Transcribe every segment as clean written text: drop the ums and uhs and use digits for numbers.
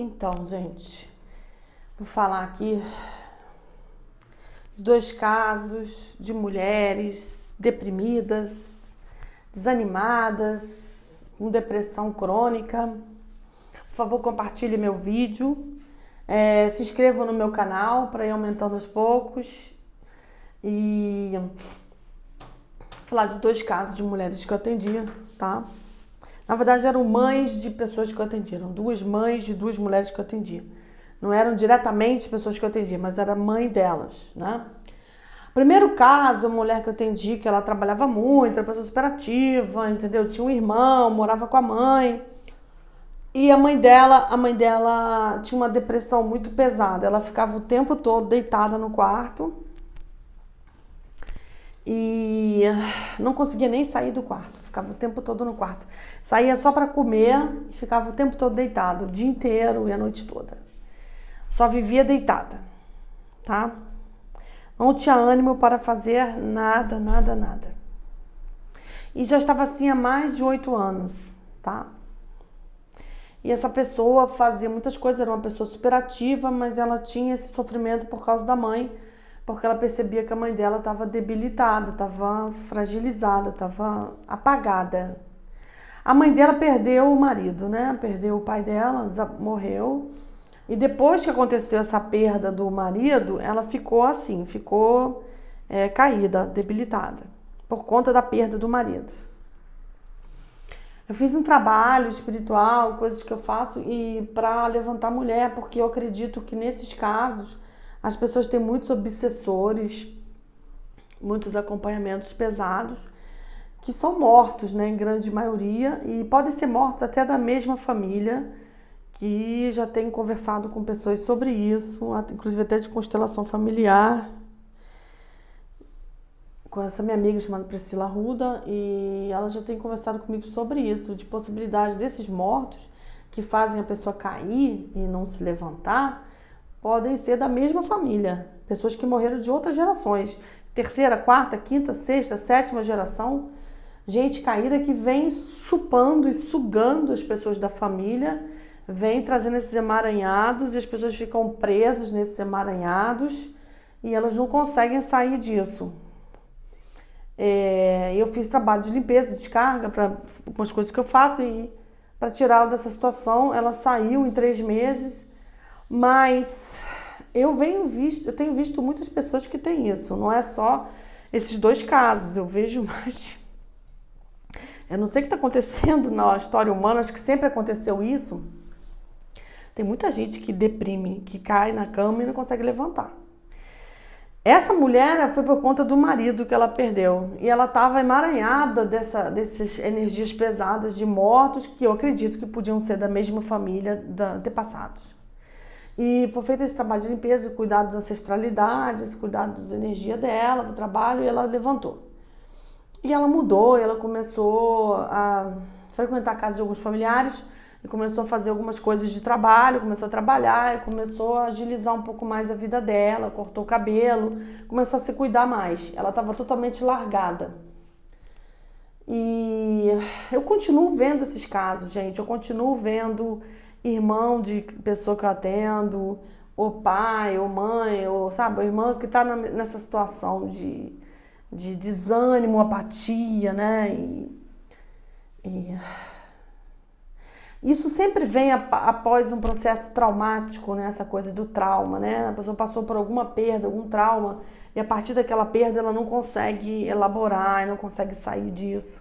Então, gente, vou falar aqui de 2 casos de mulheres deprimidas, desanimadas, com depressão crônica. Por favor, compartilhe meu vídeo, se inscreva no meu canal para ir aumentando aos poucos. E vou falar de 2 casos de mulheres que eu atendia, tá? Na verdade, eram mães de pessoas que eu atendia. Eram 2 mães de 2 mulheres que eu atendia. Não eram diretamente pessoas que eu atendia, mas era mãe delas, né? Primeiro caso, a mulher que eu atendi, que ela trabalhava muito, era pessoa super ativa, entendeu? Tinha um irmão, morava com a mãe. E a mãe dela tinha uma depressão muito pesada. Ela ficava o tempo todo deitada no quarto e não conseguia nem sair do quarto. Ficava o tempo todo no quarto. Saía só para comer e ficava o tempo todo deitada, o dia inteiro e a noite toda. Só vivia deitada, tá? Não tinha ânimo para fazer nada. E já estava assim há mais de 8 anos, tá? E essa pessoa fazia muitas coisas, era uma pessoa super ativa, mas ela tinha esse sofrimento por causa da mãe, porque ela percebia que a mãe dela estava debilitada, estava fragilizada, estava apagada. A mãe dela perdeu o marido, né? Perdeu o pai dela, morreu. E depois que aconteceu essa perda do marido, ela ficou assim, caída, debilitada, por conta da perda do marido. Eu fiz um trabalho espiritual, coisas que eu faço e para levantar a mulher, porque eu acredito que nesses casos as pessoas têm muitos obsessores, muitos acompanhamentos pesados, que são mortos, né, em grande maioria, e podem ser mortos até da mesma família, que já tenho conversado com pessoas sobre isso, inclusive até de constelação familiar, com essa minha amiga chamada Priscila Arruda, e ela já tem conversado comigo sobre isso, de possibilidade desses mortos que fazem a pessoa cair e não se levantar, podem ser da mesma família, pessoas que morreram de outras gerações, 3ª, 4ª, 5ª, 6ª, 7ª geração, gente caída que vem chupando e sugando as pessoas da família, vem trazendo esses emaranhados e as pessoas ficam presas nesses emaranhados e elas não conseguem sair disso. Eu fiz trabalho de limpeza, de descarga, para algumas coisas que eu faço e para tirá-la dessa situação. Ela saiu em 3 meses, mas eu tenho visto muitas pessoas que têm isso. Não é só esses 2 casos, eu vejo mais. Eu não sei o que está acontecendo na história humana, acho que sempre aconteceu isso. Tem muita gente que deprime, que cai na cama e não consegue levantar. Essa mulher foi por conta do marido que ela perdeu. E ela estava emaranhada dessas energias pesadas de mortos que eu acredito que podiam ser da mesma família de antepassados. E por feito esse trabalho de limpeza, cuidar das ancestralidades, cuidar das energias dela, do trabalho, e ela levantou. E ela mudou, ela começou a frequentar a casa de alguns familiares, e começou a fazer algumas coisas de trabalho, começou a trabalhar, e começou a agilizar um pouco mais a vida dela, cortou o cabelo, começou a se cuidar mais. Ela estava totalmente largada. E eu continuo vendo esses casos, gente. Eu continuo vendo irmão de pessoa que eu atendo, ou pai, ou mãe, ou sabe, o irmão que está nessa situação de desânimo, apatia, né? Isso sempre vem após um processo traumático, né? Essa coisa do trauma, né? A pessoa passou por alguma perda, algum trauma, e a partir daquela perda ela não consegue elaborar, não consegue sair disso.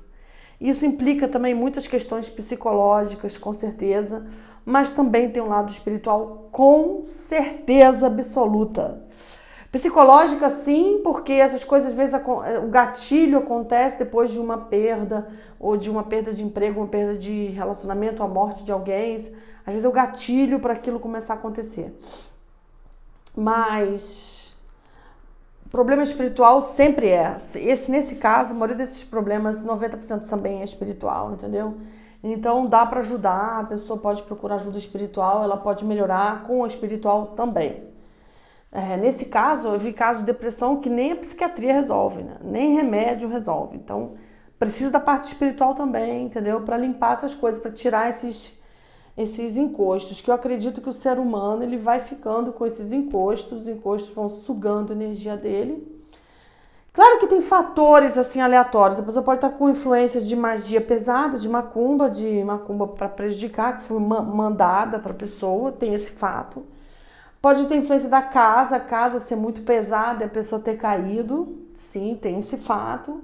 Isso implica também muitas questões psicológicas, com certeza, mas também tem um lado espiritual, com certeza absoluta. Psicológica, sim, porque essas coisas, às vezes, o gatilho acontece depois de uma perda, ou de uma perda de emprego, uma perda de relacionamento, a morte de alguém. Às vezes é o gatilho para aquilo começar a acontecer. Mas o problema espiritual sempre é. Nesse caso, a maioria desses problemas, 90% também é espiritual, entendeu? Então dá para ajudar, a pessoa pode procurar ajuda espiritual, ela pode melhorar com o espiritual também. Nesse caso, eu vi casos de depressão que nem a psiquiatria resolve, né? Nem remédio resolve. Então, precisa da parte espiritual também, entendeu? Para limpar essas coisas, para tirar esses encostos, que eu acredito que o ser humano ele vai ficando com esses encostos, os encostos vão sugando a energia dele. Claro que tem fatores assim aleatórios, a pessoa pode estar com influência de magia pesada, de macumba para prejudicar, que foi mandada para a pessoa, tem esse fato. Pode ter influência da casa, a casa ser muito pesada e a pessoa ter caído, sim, tem esse fato.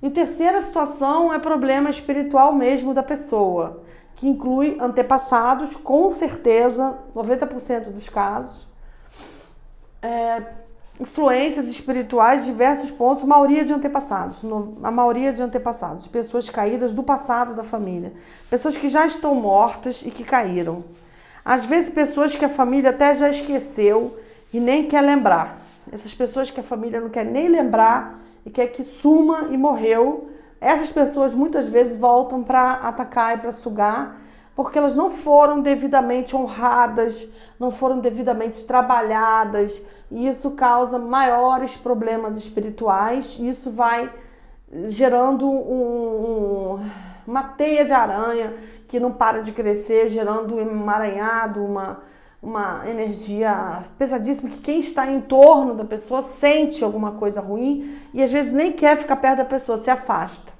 E a terceira situação é problema espiritual mesmo da pessoa, que inclui antepassados, com certeza, 90% dos casos. Influências espirituais de diversos pontos, a maioria de antepassados, pessoas caídas do passado da família, pessoas que já estão mortas e que caíram. Às vezes pessoas que a família até já esqueceu e nem quer lembrar. Essas pessoas que a família não quer nem lembrar e quer que suma e morreu, essas pessoas muitas vezes voltam para atacar e para sugar, porque elas não foram devidamente honradas, não foram devidamente trabalhadas, e isso causa maiores problemas espirituais, e isso vai gerando uma teia de aranha que não para de crescer, gerando um emaranhado, uma energia pesadíssima, que quem está em torno da pessoa sente alguma coisa ruim e às vezes nem quer ficar perto da pessoa, se afasta.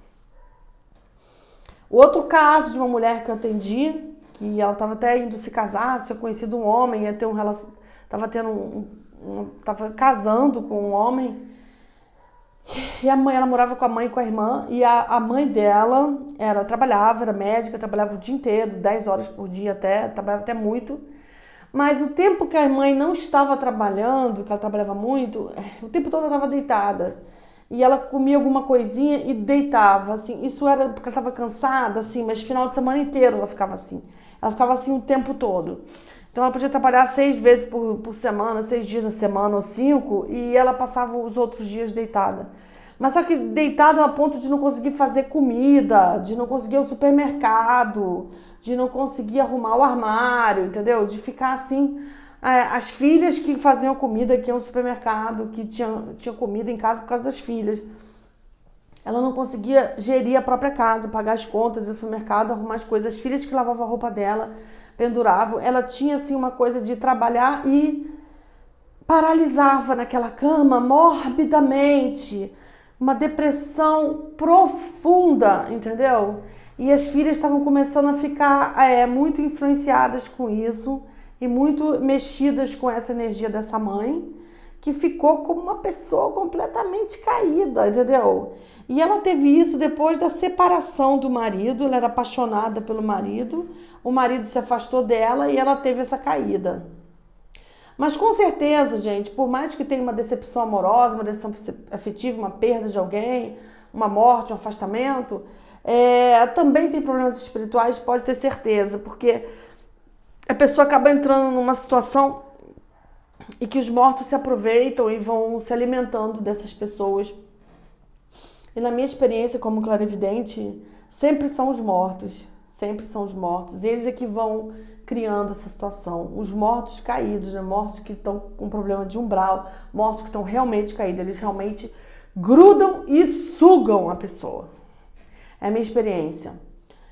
Outro caso de uma mulher que eu atendi, que ela estava até indo se casar, tinha conhecido um homem, ia ter estava casando com um homem, e ela morava com a mãe e com a irmã, e a mãe dela era médica, trabalhava o dia inteiro, 10 horas por dia até, trabalhava até muito, mas o tempo que a mãe não estava trabalhando, que ela trabalhava muito, o tempo todo ela estava deitada. E ela comia alguma coisinha e deitava, assim, isso era porque ela estava cansada, assim, mas final de semana inteiro ela ficava assim o tempo todo. Então ela podia trabalhar 6 vezes por semana, 6 dias na semana ou 5, e ela passava os outros dias deitada. Mas só que deitada a ponto de não conseguir fazer comida, de não conseguir ir ao supermercado, de não conseguir arrumar o armário, entendeu? De ficar assim... As filhas que faziam comida, que iam ao supermercado, que tinha comida em casa por causa das filhas. Ela não conseguia gerir a própria casa, pagar as contas, ir ao supermercado, arrumar as coisas. As filhas que lavavam a roupa dela, penduravam. Ela tinha assim uma coisa de trabalhar e paralisava naquela cama morbidamente. Uma depressão profunda, entendeu? E as filhas estavam começando a ficar muito influenciadas com isso. E muito mexidas com essa energia dessa mãe, que ficou como uma pessoa completamente caída, entendeu? E ela teve isso depois da separação do marido, ela era apaixonada pelo marido, o marido se afastou dela e ela teve essa caída. Mas com certeza, gente, por mais que tenha uma decepção amorosa, uma decepção afetiva, uma perda de alguém, uma morte, um afastamento, também tem problemas espirituais, pode ter certeza, porque... a pessoa acaba entrando numa situação e que os mortos se aproveitam e vão se alimentando dessas pessoas. E na minha experiência como clarividente, sempre são os mortos. Eles é que vão criando essa situação. Os mortos caídos, né? Mortos que estão com problema de umbral, mortos que estão realmente caídos. Eles realmente grudam e sugam a pessoa. É a minha experiência.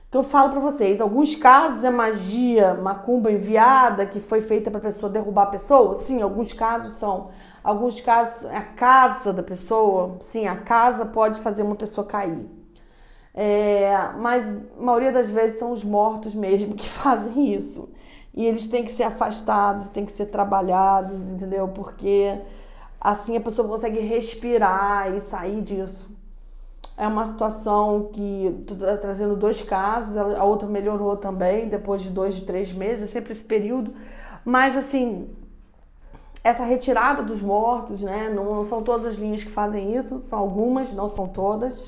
Então eu falo para vocês, alguns casos é magia, macumba enviada, que foi feita para a pessoa derrubar a pessoa. Sim, alguns casos são. Alguns casos é a casa da pessoa. Sim, a casa pode fazer uma pessoa cair. Mas a maioria das vezes são os mortos mesmo que fazem isso. E eles têm que ser afastados, têm que ser trabalhados, entendeu? Porque assim a pessoa consegue respirar e sair disso. É uma situação que estou trazendo 2 casos, a outra melhorou também, depois de 2, 3 meses, é sempre esse período. Mas assim, essa retirada dos mortos, né? Não são todas as linhas que fazem isso, são algumas, não são todas.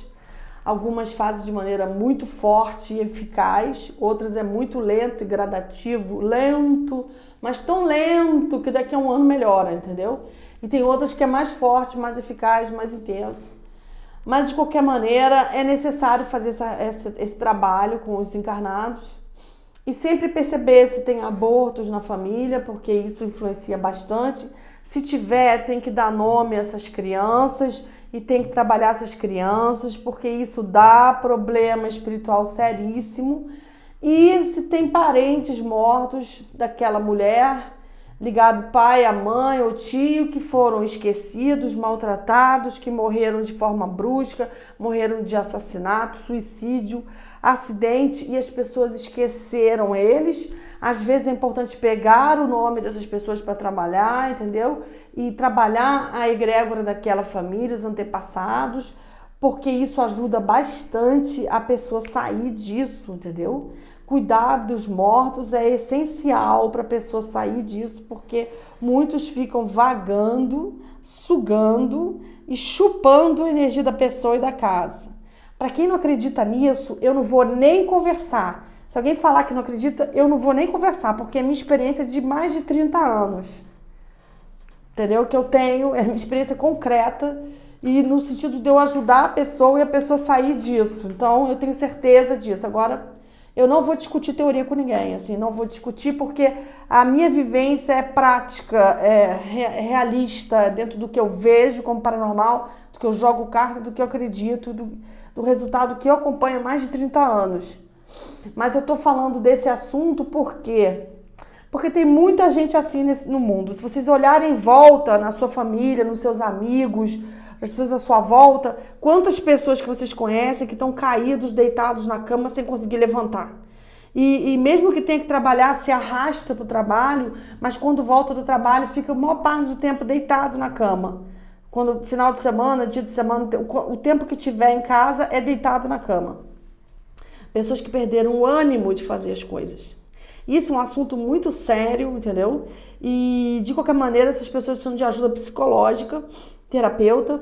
Algumas fazem de maneira muito forte e eficaz, outras é muito lento e gradativo, lento, mas tão lento que daqui a um ano melhora, entendeu? E tem outras que é mais forte, mais eficaz, mais intenso. Mas, de qualquer maneira, é necessário fazer esse trabalho com os encarnados e sempre perceber se tem abortos na família, porque isso influencia bastante. Se tiver, tem que dar nome a essas crianças e tem que trabalhar essas crianças, porque isso dá problema espiritual seríssimo E se tem parentes mortos daquela mulher, ligado pai, a mãe ou tio, que foram esquecidos, maltratados, que morreram de forma brusca, morreram de assassinato, suicídio, acidente e as pessoas esqueceram eles. Às vezes é importante pegar o nome dessas pessoas para trabalhar, entendeu? E trabalhar a egrégora daquela família, os antepassados, porque isso ajuda bastante a pessoa sair disso, entendeu? Cuidar dos mortos é essencial para a pessoa sair disso, porque muitos ficam vagando, sugando e chupando a energia da pessoa e da casa. Para quem não acredita nisso, eu não vou nem conversar. Se alguém falar que não acredita, eu não vou nem conversar, porque é minha experiência de mais de 30 anos. Entendeu? Que eu tenho, é minha experiência concreta e no sentido de eu ajudar a pessoa e a pessoa sair disso. Então, eu tenho certeza disso. Agora, eu não vou discutir teoria com ninguém, assim, não vou discutir porque a minha vivência é prática, é realista, dentro do que eu vejo como paranormal, do que eu jogo carta, do que eu acredito, do resultado que eu acompanho há mais de 30 anos. Mas eu tô falando desse assunto porque tem muita gente assim no mundo. Se vocês olharem em volta, na sua família, nos seus amigos, as pessoas à sua volta, quantas pessoas que vocês conhecem que estão caídos, deitados na cama sem conseguir levantar. E mesmo que tenha que trabalhar, se arrasta para o trabalho, mas quando volta do trabalho fica a maior parte do tempo deitado na cama. Quando final de semana, dia de semana, o tempo que tiver em casa é deitado na cama. Pessoas que perderam o ânimo de fazer as coisas. Isso é um assunto muito sério, entendeu? E de qualquer maneira, essas pessoas precisam de ajuda psicológica, terapeuta.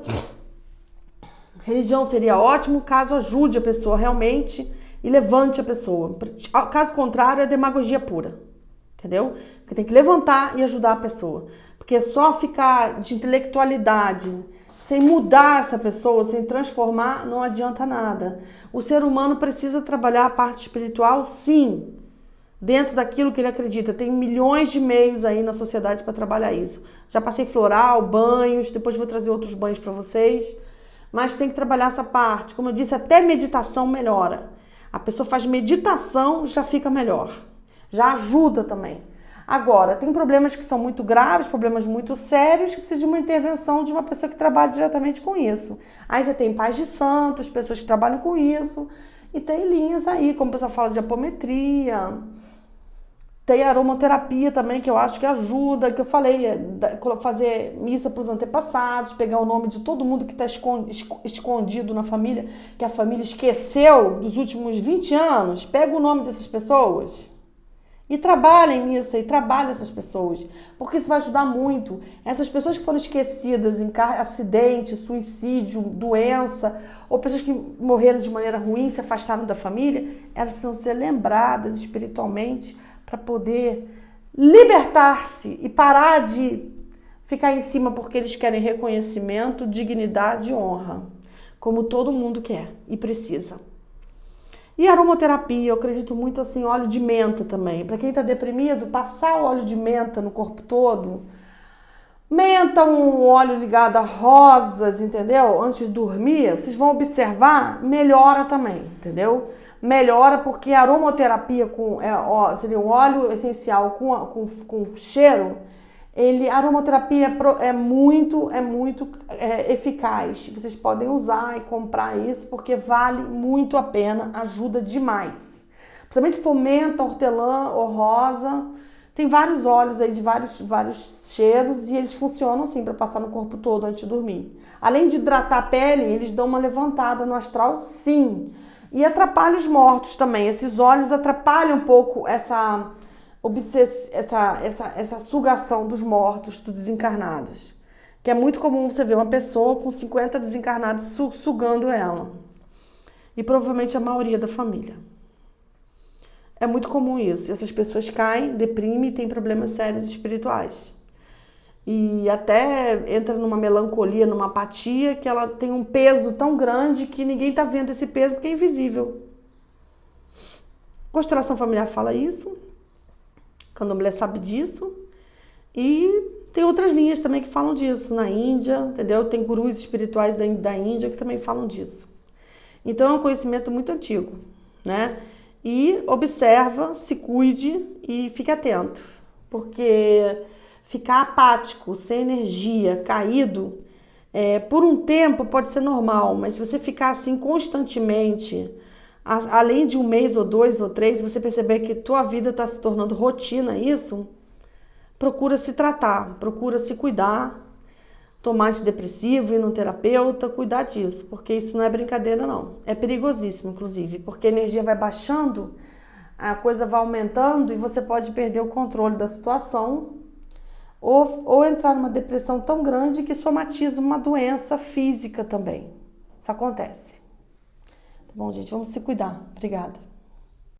Religião seria ótimo caso ajude a pessoa realmente e levante a pessoa. Caso contrário, é demagogia pura, entendeu? Porque tem que levantar e ajudar a pessoa. Porque só ficar de intelectualidade, sem mudar essa pessoa, sem transformar, não adianta nada. O ser humano precisa trabalhar a parte espiritual, sim, dentro daquilo que ele acredita. Tem milhões de meios aí na sociedade para trabalhar isso. Já passei floral, banhos, depois vou trazer outros banhos para vocês. Mas tem que trabalhar essa parte. Como eu disse, até meditação melhora. A pessoa faz meditação, já fica melhor. Já ajuda também. Agora, tem problemas que são muito graves, problemas muito sérios, que precisam de uma intervenção de uma pessoa que trabalha diretamente com isso. Aí você tem pais de santos, pessoas que trabalham com isso. E tem linhas aí, como o pessoal fala de apometria. Tem aromaterapia também, que eu acho que ajuda, que eu falei, fazer missa para os antepassados, pegar o nome de todo mundo que está escondido na família, que a família esqueceu dos últimos 20 anos, pega o nome dessas pessoas e trabalha em missa, e trabalha essas pessoas, porque isso vai ajudar muito. Essas pessoas que foram esquecidas em acidente, suicídio, doença, ou pessoas que morreram de maneira ruim, se afastaram da família, elas precisam ser lembradas espiritualmente, para poder libertar-se e parar de ficar em cima porque eles querem reconhecimento, dignidade e honra, como todo mundo quer e precisa. E aromaterapia, eu acredito muito assim, óleo de menta também. Para quem está deprimido, passar o óleo de menta no corpo todo. Menta, um óleo ligado a rosas, entendeu? Antes de dormir, vocês vão observar, melhora também, entendeu? Melhora porque a aromaterapia seria um óleo essencial com cheiro, a aromaterapia é muito eficaz. Vocês podem usar e comprar isso porque vale muito a pena, ajuda demais. Principalmente se for menta, hortelã ou rosa, tem vários óleos aí de vários cheiros e eles funcionam assim para passar no corpo todo antes de dormir. Além de hidratar a pele, eles dão uma levantada no astral, sim. E atrapalha os mortos também. Esses óleos atrapalham um pouco essa sugação dos mortos, dos desencarnados. Que é muito comum você ver uma pessoa com 50 desencarnados sugando ela. E provavelmente a maioria da família. É muito comum isso. Essas pessoas caem, deprimem e têm problemas sérios espirituais. E até entra numa melancolia, numa apatia, que ela tem um peso tão grande que ninguém está vendo esse peso porque é invisível. Constelação familiar fala isso, Candomblé sabe disso, e tem outras linhas também que falam disso, na Índia, entendeu? Tem gurus espirituais da Índia que também falam disso. Então é um conhecimento muito antigo, né? e observa, se cuide e fique atento, porque ficar apático, sem energia, caído, por um tempo pode ser normal, mas se você ficar assim constantemente, além de um mês ou 2 ou 3, você perceber que tua vida está se tornando rotina, isso, procura se tratar, procura se cuidar, tomar antidepressivo, ir no terapeuta, cuidar disso, porque isso não é brincadeira não, é perigosíssimo inclusive, porque a energia vai baixando, a coisa vai aumentando e você pode perder o controle da situação ou entrar numa depressão tão grande que somatiza uma doença física também. Isso acontece. Tá bom, gente? Vamos se cuidar. Obrigada.